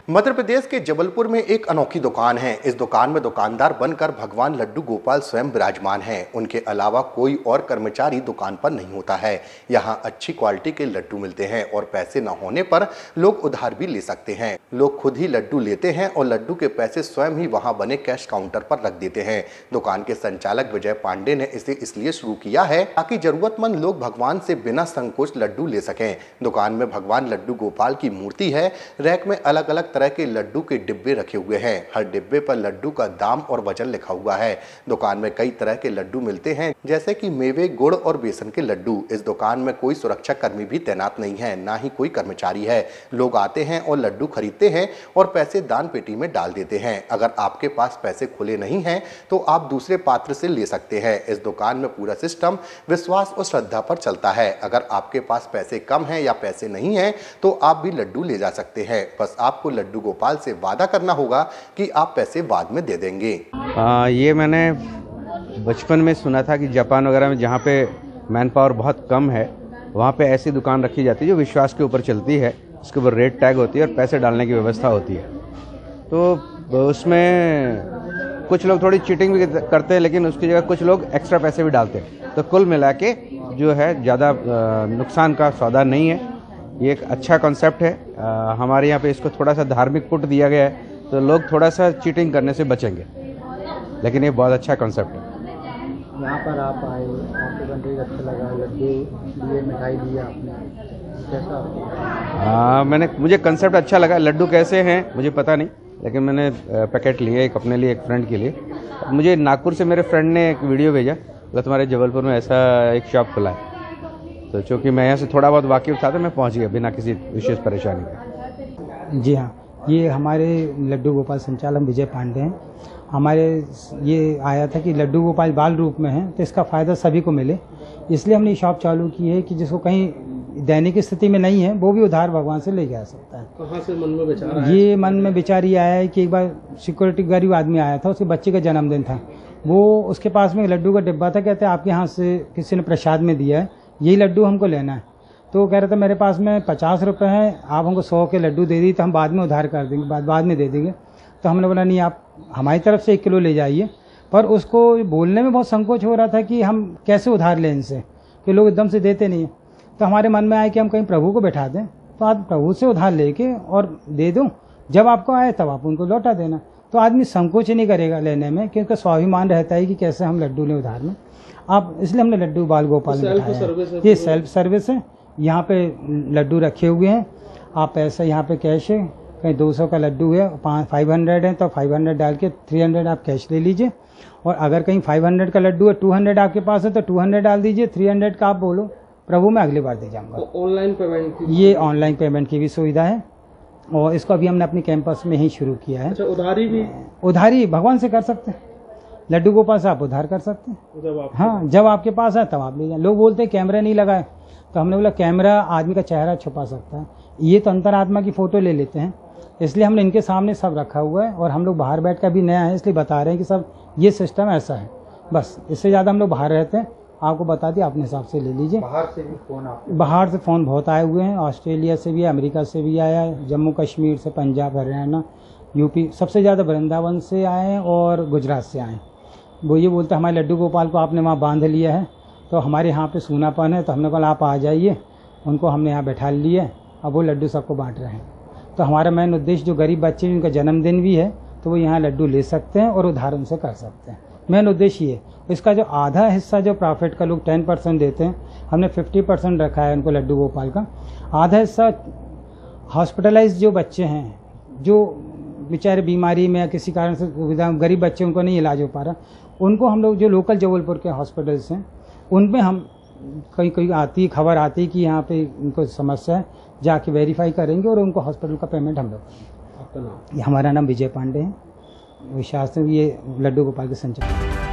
मध्य प्रदेश के जबलपुर में एक अनोखी दुकान है। इस दुकान में दुकानदार बनकर भगवान लड्डू गोपाल स्वयं विराजमान हैं। उनके अलावा कोई और कर्मचारी दुकान पर नहीं होता है। यहां अच्छी क्वालिटी के लड्डू मिलते हैं और पैसे न होने पर लोग उधार भी ले सकते हैं। लोग खुद ही लड्डू लेते हैं और लड्डू के पैसे स्वयं ही वहां बने कैश काउंटर पर रख देते हैं। दुकान के संचालक विजय पांडे ने इसे इसलिए शुरू किया है ताकि जरूरतमंद लोग भगवान से बिना संकोच लड्डू ले सकें। दुकान में भगवान लड्डू गोपाल की मूर्ति है। रैक में अलग अलग तरह के लड्डू के डिब्बे रखे हुए हैं। हर डिब्बे पर लड्डू का दाम और वजन लिखा हुआ है। दुकान में कई तरह के लड्डू मिलते हैं, जैसे कि मेवे, गुड़ और बेसन के लड्डू। इस दुकान में कोई सुरक्षा कर्मी भी तैनात नहीं है, ना ही कोई कर्मचारी है। लोग आते हैं और लड्डू खरीदते हैं और पैसे दान पेटी में डाल देते हैं। अगर आपके पास पैसे खुले नहीं हैं तो आप दूसरे पात्र से ले सकते हैं। इस दुकान में पूरा सिस्टम विश्वास और श्रद्धा पर चलता है। अगर आपके पास पैसे कम हैं या पैसे नहीं हैं तो आप भी लड्डू ले जा सकते हैं। बस आपको लड्डू गोपाल से वादा करना होगा कि आप पैसे बाद में दे देंगे। ये मैंने बचपन में सुना था कि जापान वगैरह में जहाँ पे मैन पावर बहुत कम है वहाँ पे ऐसी दुकान रखी जाती है जो विश्वास के ऊपर चलती है। उसके ऊपर रेट टैग होती है और पैसे डालने की व्यवस्था होती है। तो उसमें कुछ लोग थोड़ी चीटिंग भी करते हैं, लेकिन उसकी जगह कुछ लोग एक्स्ट्रा पैसे भी डालते हैं। तो कुल मिला के जो है ज़्यादा नुकसान का सौदा नहीं है। ये एक अच्छा कॉन्सेप्ट है। हमारे यहाँ पे इसको थोड़ा सा धार्मिक पुट दिया गया है तो लोग थोड़ा सा चीटिंग करने से बचेंगे, लेकिन ये बहुत अच्छा कॉन्सेप्ट है। यहाँ पर आप आए, आपको घंटे अच्छा लगा, लड्डू लिए, मिठाई दिया आपने, कैसा? मुझे कॉन्सेप्ट अच्छा लगा। लड्डू कैसे हैं मुझे पता नहीं, लेकिन मैंने पैकेट लिए एक अपने लिए, एक फ्रेंड के लिए। मुझे नागपुर से मेरे फ्रेंड ने एक वीडियो भेजा, बोला तुम्हारे जबलपुर में ऐसा एक शॉप खुला है। तो चूँकि मैं यहाँ से थोड़ा बहुत वाकिफ था तो मैं पहुँच गया बिना किसी विशेष परेशानी के। जी हाँ, ये हमारे लड्डू गोपाल संचालक विजय पांडे हैं। हमारे ये आया था कि लड्डू गोपाल बाल रूप में हैं तो इसका फ़ायदा सभी को मिले, इसलिए हमने ये शॉप चालू की है कि जिसको कहीं दैनिक स्थिति में नहीं है वो भी उधार भगवान से ले जा सकता है। कहाँ से मन में विचार आया? ये मन में विचार ये आया है कि एक बार सिक्योरिटी गरीब आदमी आया था, उसके बच्चे का जन्मदिन था। वो उसके पास में लड्डू का डिब्बा था, कहते हैं आपके यहाँ से किसी ने प्रसाद में दिया है, यही लड्डू हमको लेना है। तो वो कह रहे थे मेरे पास में 50 रुपये हैं, आप हमको 100 के लड्डू दे दी तो हम बाद में उधार कर देंगे, बाद में दे देंगे। तो हमने बोला नहीं, आप हमारी तरफ से 1 किलो ले जाइए। पर उसको बोलने में बहुत संकोच हो रहा था कि हम कैसे उधार लें इनसे, कि लोग एकदम से देते नहीं हैं। तो हमारे मन में आया कि हम कहीं प्रभु को बैठा दें, तो आप प्रभु से उधार लेके और दे दो, जब आपको आए तब आप उनको लौटा देना। तो आदमी संकोच नहीं करेगा लेने में, क्योंकि स्वाभिमान रहता है कि कैसे हम लड्डू लें उधार में। आप इसलिए हमने लड्डू बाल गोपाल में बैठाया। ये सेल्फ सर्विस है। यहाँ पे लड्डू रखे हुए हैं, आप पैसा यहाँ पे कैश है, कहीं 200 का लड्डू है, 500 है तो 500 डाल के 300 आप कैश ले लीजिए। और अगर कहीं 500 का लड्डू है, 200 आपके पास है तो 200 डाल दीजिए, 300 का आप बोलो प्रभु मैं अगली बार दे जाऊँगा। ऑनलाइन पेमेंट की? ये ऑनलाइन पेमेंट की भी सुविधा है और इसको अभी हमने अपने कैंपस में ही शुरू किया है। अच्छा, उधारी भी? उधारी भगवान से कर सकते हैं, लड्डू गोपाल से आप उधार कर सकते हैं। हाँ, जब आपके पास है तब आप ले जाए। लोग बोलते हैं कैमरा नहीं लगाए, तो हमने बोला कैमरा आदमी का चेहरा छुपा सकता है, ये तो अंतरात्मा की फ़ोटो ले लेते हैं, इसलिए हमने इनके सामने सब रखा हुआ है। और हम लोग बाहर बैठ कर भी नया है इसलिए बता रहे हैं कि सब ये सिस्टम ऐसा है। बस इससे ज़्यादा हम लोग बाहर रहते हैं, आपको बता दिया, अपने हिसाब से ले लीजिए। बाहर से भी फ़ोन आते हैं? बाहर से फ़ोन बहुत आए हुए हैं, ऑस्ट्रेलिया से भी, अमेरिका से भी आया है, जम्मू कश्मीर से, पंजाब, हरियाणा, यूपी, सबसे ज़्यादा वृंदावन से आए हैं और गुजरात से आए हैं। वो ये बोलते हैं हमारे लड्डू गोपाल को आपने वहाँ बांध लिया है, तो हमारे यहाँ पे सूनापन है, तो हमने कहा आप आ जाइए। उनको हमने यहाँ बैठा लिए, अब वो लड्डू सबको बांट रहे हैं। तो हमारा मेन उद्देश्य जो गरीब बच्चे हैं उनका जन्मदिन भी है तो वो यहाँ लड्डू ले सकते हैं और उधार उनसे कर सकते हैं। मेन उद्देश्य ये। इसका जो आधा हिस्सा जो प्रॉफिट का लोग 10% देते हैं, हमने 50% रखा है उनको लड्डू गोपाल का। आधा हिस्सा हॉस्पिटलाइज जो बच्चे हैं, जो बेचारे बीमारी में या किसी कारण से गरीब बच्चे उनको नहीं इलाज हो पा रहा, उनको हम लोग जो लोकल जबलपुर के हॉस्पिटल्स हैं उनमें हम कहीं खबर आती कि यहाँ पे उनको समस्या है, जाके वेरीफाई करेंगे और उनको हॉस्पिटल का पेमेंट हम लोग। हमारा नाम विजय पांडे है, विश्वास ये लड्डू गोपाल के संचालक।